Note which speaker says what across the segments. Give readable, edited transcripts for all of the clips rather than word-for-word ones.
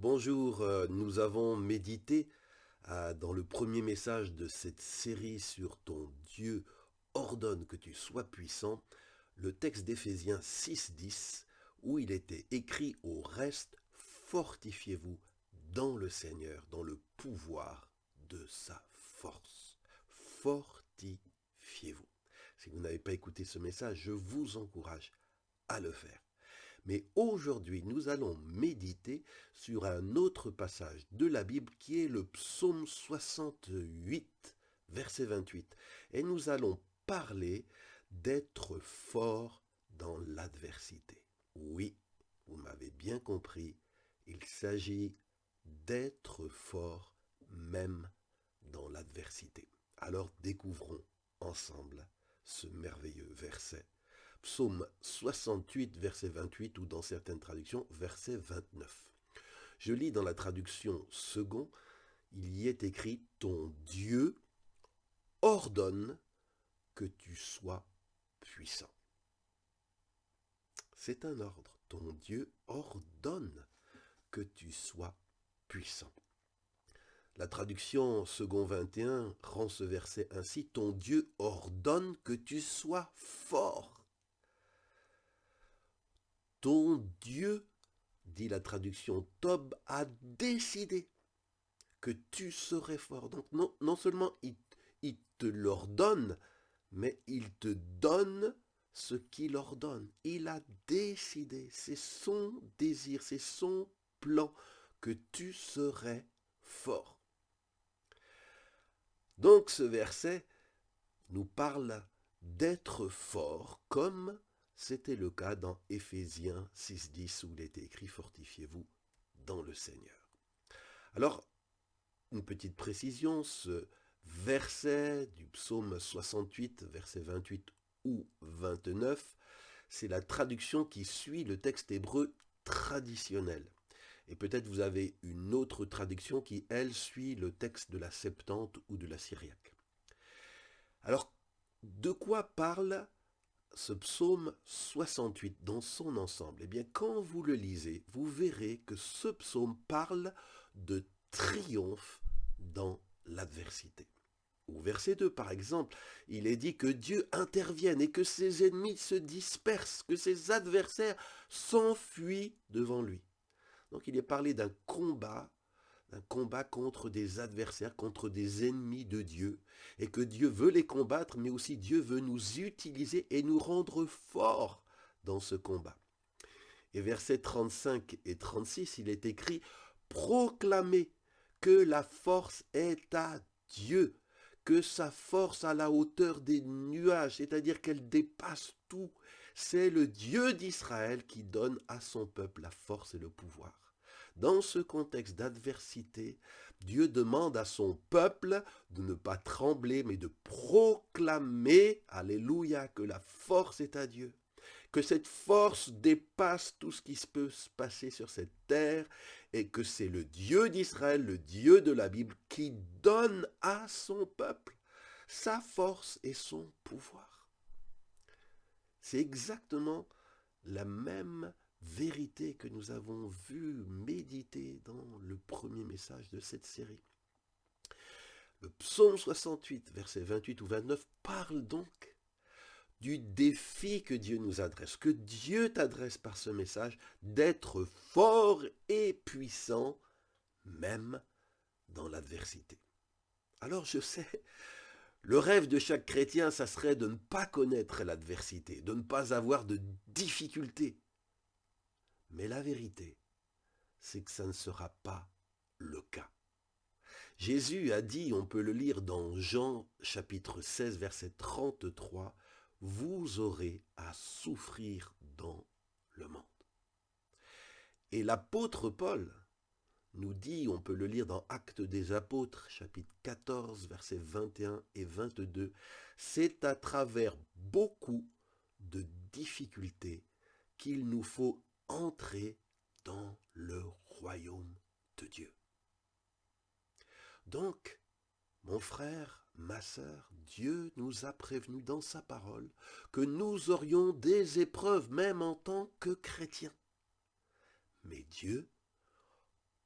Speaker 1: Bonjour, nous avons médité dans le premier message de cette série sur ton Dieu ordonne que tu sois puissant, le texte d'Éphésiens 6.10 où il était écrit au reste, fortifiez-vous dans le Seigneur, dans le pouvoir de sa force. Fortifiez-vous. Si vous n'avez pas écouté ce message, je vous encourage à le faire. Mais aujourd'hui, nous allons méditer sur un autre passage de la Bible qui est le psaume 68, verset 28. Et nous allons parler d'être fort dans l'adversité. Oui, vous m'avez bien compris, il s'agit d'être fort même dans l'adversité. Alors découvrons ensemble ce merveilleux verset. Psaume 68, verset 28, ou dans certaines traductions, verset 29. Je lis dans la traduction second, il y est écrit « Ton Dieu ordonne que tu sois puissant ». C'est un ordre. Ton Dieu ordonne que tu sois puissant. La traduction second 21 rend ce verset ainsi « Ton Dieu ordonne que tu sois fort ». Ton Dieu, dit la traduction Tob, a décidé que tu serais fort. Donc non seulement il te l'ordonne, mais il te donne ce qu'il ordonne. Il a décidé, c'est son désir, c'est son plan que tu serais fort. Donc ce verset nous parle d'être fort comme c'était le cas dans Éphésiens 6.10 où il était écrit « Fortifiez-vous dans le Seigneur ». Alors, une petite précision, ce verset du psaume 68, verset 28 ou 29, c'est la traduction qui suit le texte hébreu traditionnel. Et peut-être vous avez une autre traduction qui, elle, suit le texte de la Septante ou de la Syriaque. Alors, de quoi parle ce psaume 68 dans son ensemble? Eh bien, quand vous le lisez, vous verrez que ce psaume parle de triomphe dans l'adversité. Au verset 2, par exemple, il est dit que Dieu intervienne et que ses ennemis se dispersent, que ses adversaires s'enfuient devant lui. Donc il est parlé d'un combat contre des adversaires, contre des ennemis de Dieu, et que Dieu veut les combattre, mais aussi Dieu veut nous utiliser et nous rendre forts dans ce combat. Et versets 35 et 36, il est écrit « Proclamez que la force est à Dieu, que sa force à la hauteur des nuages, c'est-à-dire qu'elle dépasse tout. C'est le Dieu d'Israël qui donne à son peuple la force et le pouvoir. » Dans ce contexte d'adversité, Dieu demande à son peuple de ne pas trembler, mais de proclamer, alléluia, que la force est à Dieu, que cette force dépasse tout ce qui peut se passer sur cette terre, et que c'est le Dieu d'Israël, le Dieu de la Bible, qui donne à son peuple sa force et son pouvoir. C'est exactement la même vérité que nous avons vu méditer dans le premier message de cette série. Le psaume 68, versets 28 ou 29, parle donc du défi que Dieu nous adresse, que Dieu t'adresse par ce message, d'être fort et puissant, même dans l'adversité. Alors je sais, le rêve de chaque chrétien, ça serait de ne pas connaître l'adversité, de ne pas avoir de difficultés. Mais la vérité, c'est que ça ne sera pas le cas. Jésus a dit, on peut le lire dans Jean chapitre 16, verset 33, « Vous aurez à souffrir dans le monde. » Et l'apôtre Paul nous dit, on peut le lire dans Actes des Apôtres, chapitre 14, versets 21 et 22, « C'est à travers beaucoup de difficultés qu'il nous faut entrer dans le royaume de Dieu. » Donc, mon frère, ma sœur, Dieu nous a prévenus dans sa parole que nous aurions des épreuves même en tant que chrétiens. Mais Dieu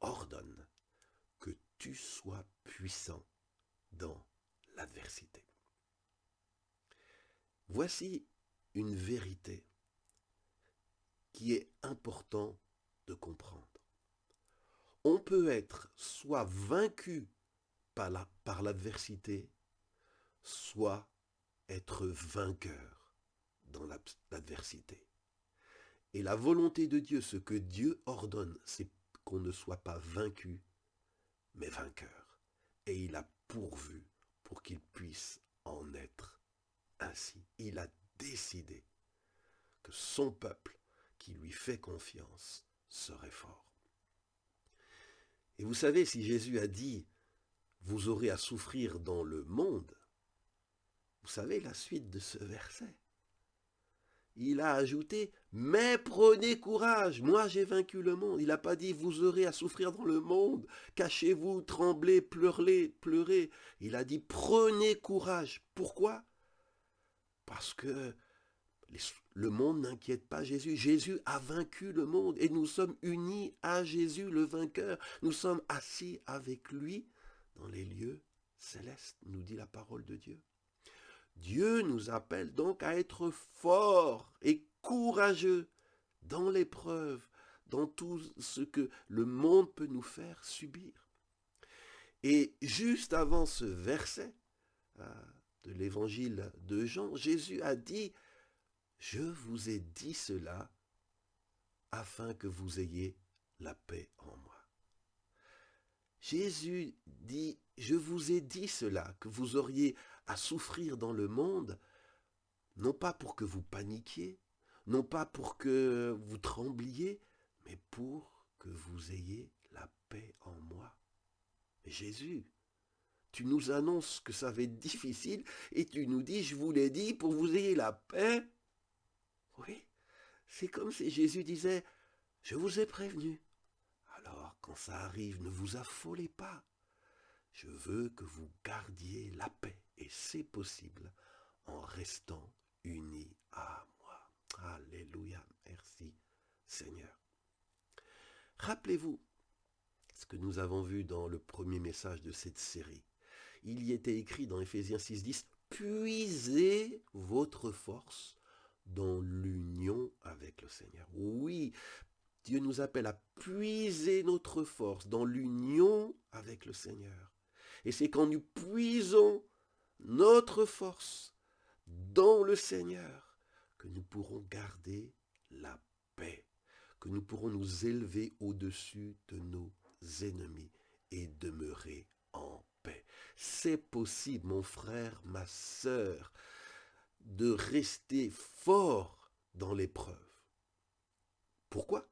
Speaker 1: ordonne que tu sois puissant dans l'adversité. Voici une vérité qui est important de comprendre. On peut être soit vaincu par l'adversité, soit être vainqueur dans l'adversité. Et la volonté de Dieu, ce que Dieu ordonne, c'est qu'on ne soit pas vaincu, mais vainqueur. Et il a pourvu pour qu'il puisse en être ainsi. Il a décidé que son peuple, qui lui fait confiance, serait fort. Et vous savez, si Jésus a dit « Vous aurez à souffrir dans le monde », vous savez la suite de ce verset. Il a ajouté « Mais prenez courage, moi j'ai vaincu le monde ». Il n'a pas dit « Vous aurez à souffrir dans le monde, cachez-vous, tremblez, pleurez ». Il a dit « Prenez courage ». Pourquoi? Parce que le monde n'inquiète pas Jésus. Jésus a vaincu le monde et nous sommes unis à Jésus le vainqueur. Nous sommes assis avec lui dans les lieux célestes, nous dit la parole de Dieu. Dieu nous appelle donc à être forts et courageux dans l'épreuve, dans tout ce que le monde peut nous faire subir. Et juste avant ce verset de l'évangile de Jean, Jésus a dit « Je vous ai dit cela afin que vous ayez la paix en moi. » Jésus dit « Je vous ai dit cela, que vous auriez à souffrir dans le monde, non pas pour que vous paniquiez, non pas pour que vous trembliez, mais pour que vous ayez la paix en moi. » Jésus, tu nous annonces que ça va être difficile et tu nous dis « Je vous l'ai dit pour que vous ayez la paix. » Oui, c'est comme si Jésus disait « Je vous ai prévenu. Alors, quand ça arrive, ne vous affolez pas. Je veux que vous gardiez la paix. Et c'est possible en restant unis à moi. » Alléluia. Merci Seigneur. Rappelez-vous ce que nous avons vu dans le premier message de cette série. Il y était écrit dans Éphésiens 6,10 « Puisez votre force dans l'union avec le Seigneur. » Oui, Dieu nous appelle à puiser notre force dans l'union avec le Seigneur. Et c'est quand nous puisons notre force dans le Seigneur que nous pourrons garder la paix, que nous pourrons nous élever au-dessus de nos ennemis et demeurer en paix. C'est possible, mon frère, ma sœur, de rester fort dans l'épreuve. Pourquoi?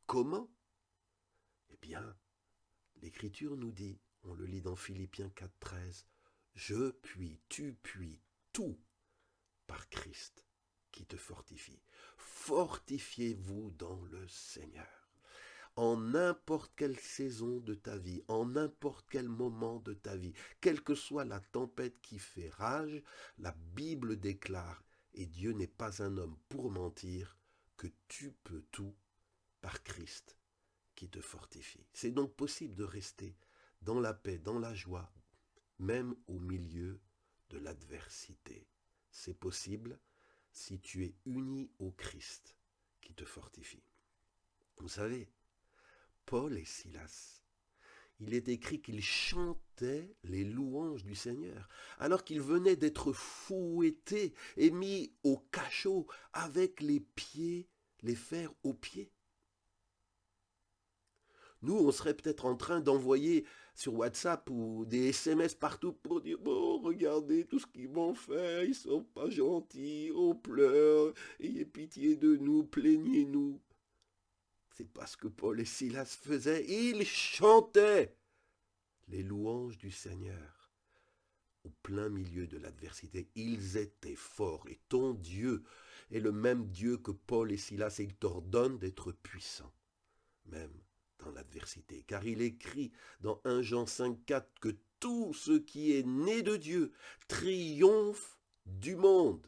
Speaker 1: Comment? Eh bien, l'Écriture nous dit, on le lit dans Philippiens 4,13, « Je puis, tu puis tout par Christ qui te fortifie. » Fortifiez-vous dans le Seigneur. En n'importe quelle saison de ta vie, en n'importe quel moment de ta vie, quelle que soit la tempête qui fait rage, la Bible déclare, et Dieu n'est pas un homme pour mentir, que tu peux tout par Christ qui te fortifie. C'est donc possible de rester dans la paix, dans la joie, même au milieu de l'adversité. C'est possible si tu es uni au Christ qui te fortifie. Vous savez, Paul et Silas, il est écrit qu'ils chantaient les louanges du Seigneur, alors qu'ils venaient d'être fouettés et mis au cachot avec les fers aux pieds. Nous, on serait peut-être en train d'envoyer sur WhatsApp ou des SMS partout pour dire « Bon, regardez tout ce qu'ils m'ont fait, ils sont pas gentils, on pleure, ayez pitié de nous, plaignez-nous. » C'est pas ce que Paul et Silas faisaient, ils chantaient les louanges du Seigneur au plein milieu de l'adversité. Ils étaient forts et ton Dieu est le même Dieu que Paul et Silas et il t'ordonne d'être puissant, même dans l'adversité. Car il écrit dans 1 Jean 5,4 que tout ce qui est né de Dieu triomphe du monde.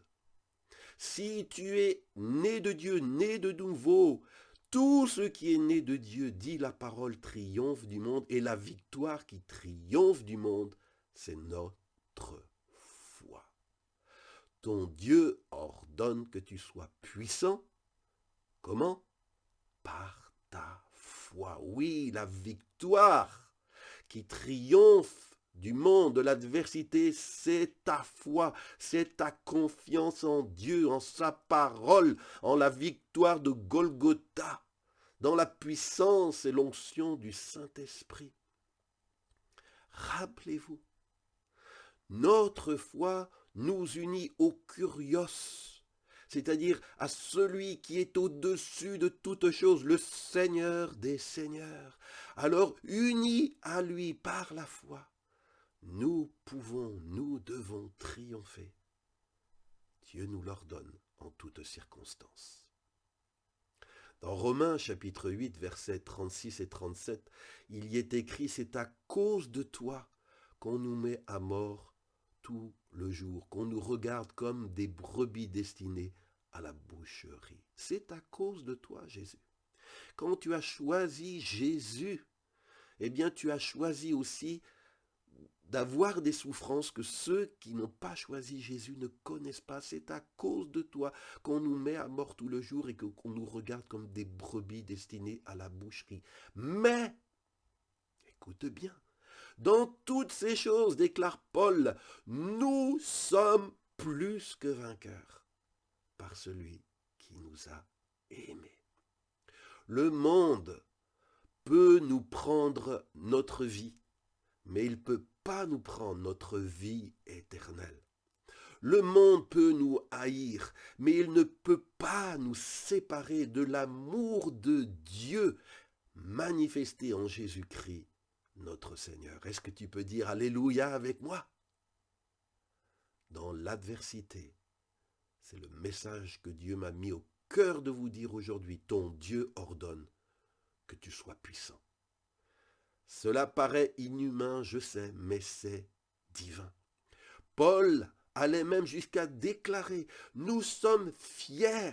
Speaker 1: Si tu es né de Dieu, né de nouveau, Tout ce qui est né de Dieu, dit la parole, triomphe du monde, et la victoire qui triomphe du monde, c'est notre foi. Ton Dieu ordonne que tu sois puissant. Comment? Par ta foi. Oui, la victoire qui triomphe du monde, de l'adversité, c'est ta foi, c'est ta confiance en Dieu, en sa parole, en la victoire de Golgotha, dans la puissance et l'onction du Saint-Esprit. Rappelez-vous, notre foi nous unit au Kurios, c'est-à-dire à celui qui est au-dessus de toutes choses, le Seigneur des Seigneurs. Alors, unis à lui par la foi, nous devons triompher. Dieu nous l'ordonne en toutes circonstances. Dans Romains chapitre 8, versets 36 et 37, il y est écrit « C'est à cause de toi qu'on nous met à mort tout le jour, qu'on nous regarde comme des brebis destinées à la boucherie. » C'est à cause de toi, Jésus. Quand tu as choisi Jésus, eh bien tu as choisi aussi d'avoir des souffrances que ceux qui n'ont pas choisi Jésus ne connaissent pas. C'est à cause de toi qu'on nous met à mort tout le jour et qu'on nous regarde comme des brebis destinées à la boucherie. Mais, écoute bien, dans toutes ces choses, déclare Paul, nous sommes plus que vainqueurs par celui qui nous a aimés. Le monde peut nous prendre notre vie, mais il ne peut pas nous prendre notre vie éternelle. Le monde peut nous haïr, mais il ne peut pas nous séparer de l'amour de Dieu manifesté en Jésus-Christ, notre Seigneur. Est-ce que tu peux dire Alléluia avec moi? Dans l'adversité, c'est le message que Dieu m'a mis au cœur de vous dire aujourd'hui. Ton Dieu ordonne que tu sois puissant. Cela paraît inhumain, je sais, mais c'est divin. Paul allait même jusqu'à déclarer « Nous sommes fiers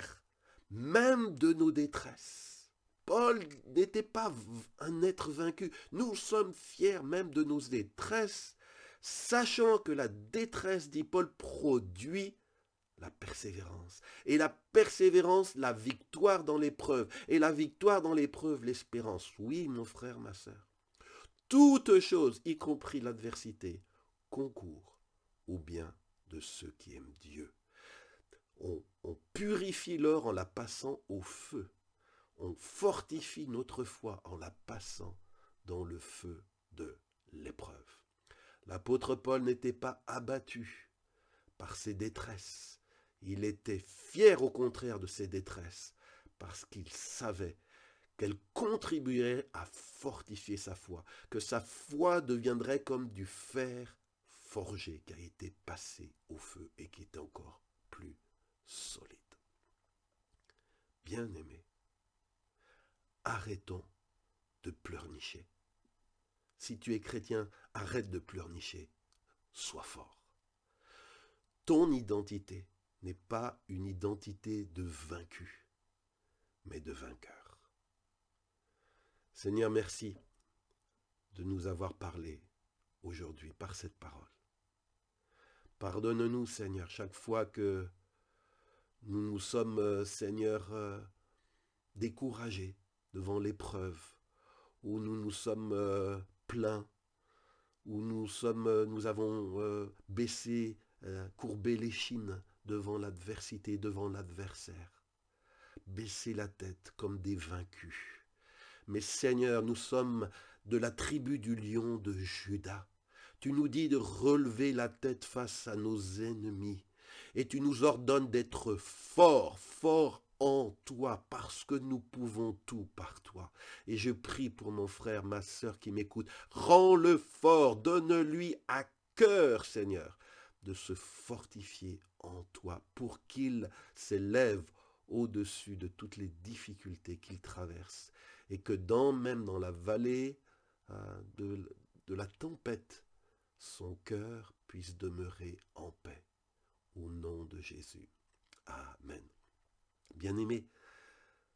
Speaker 1: même de nos détresses ». Paul n'était pas un être vaincu. Nous sommes fiers même de nos détresses, sachant que la détresse, dit Paul, produit la persévérance. Et la persévérance, la victoire dans l'épreuve. Et la victoire dans l'épreuve, l'espérance. Oui, mon frère, ma sœur. Toutes choses, y compris l'adversité, concourent au bien de ceux qui aiment Dieu. On purifie l'or en la passant au feu. On fortifie notre foi en la passant dans le feu de l'épreuve. L'apôtre Paul n'était pas abattu par ses détresses. Il était fier au contraire de ses détresses parce qu'il savait qu'elle contribuerait à fortifier sa foi, que sa foi deviendrait comme du fer forgé qui a été passé au feu et qui est encore plus solide. Bien-aimés, arrêtons de pleurnicher. Si tu es chrétien, arrête de pleurnicher, sois fort. Ton identité n'est pas une identité de vaincu, mais de vainqueur. Seigneur, merci de nous avoir parlé aujourd'hui par cette parole. Pardonne-nous, Seigneur, chaque fois que nous nous sommes, Seigneur, découragés devant l'épreuve, où nous nous sommes plaints, où nous avons baissé, courbé l'échine devant l'adversité, devant l'adversaire. Baissé la tête comme des vaincus. Mais Seigneur, nous sommes de la tribu du lion de Juda. Tu nous dis de relever la tête face à nos ennemis. Et tu nous ordonnes d'être forts, forts en toi, parce que nous pouvons tout par toi. Et je prie pour mon frère, ma sœur qui m'écoute. Rends-le fort, donne-lui à cœur, Seigneur, de se fortifier en toi pour qu'il s'élève au-dessus de toutes les difficultés qu'il traverse. Et que même dans la vallée de la tempête, son cœur puisse demeurer en paix. Au nom de Jésus. Amen. Bien-aimés,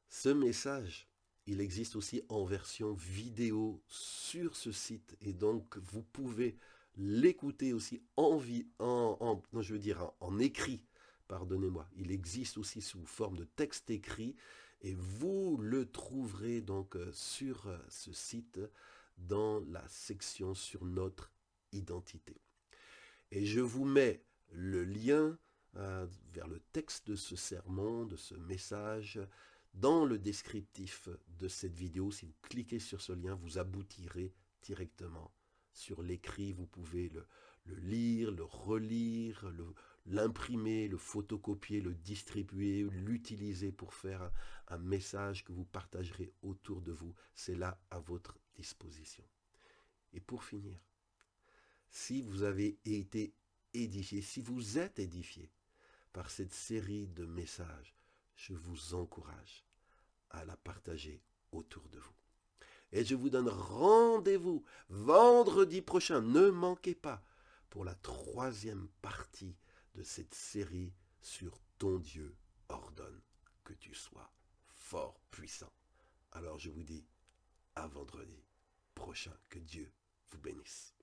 Speaker 1: ce message Il existe aussi en version vidéo sur ce site et donc vous pouvez l'écouter aussi non, je veux dire en écrit, pardonnez-moi. Il existe aussi sous forme de texte écrit et vous le trouverez donc sur ce site dans la section sur notre identité. Et je vous mets le lien vers le texte de ce sermon, de ce message, dans le descriptif de cette vidéo. Si vous cliquez sur ce lien, vous aboutirez directement sur l'écrit. Vous pouvez le lire, le relire, l'imprimer, le photocopier, le distribuer, l'utiliser pour faire un message que vous partagerez autour de vous. C'est là à votre disposition. Et pour finir, si vous avez été édifié, si vous êtes édifié par cette série de messages, je vous encourage à la partager autour de vous. Et je vous donne rendez-vous vendredi prochain. Ne manquez pas pour la 3e partie de cette série sur ton Dieu ordonne que tu sois fort puissant. Alors je vous dis à vendredi prochain. Que Dieu vous bénisse.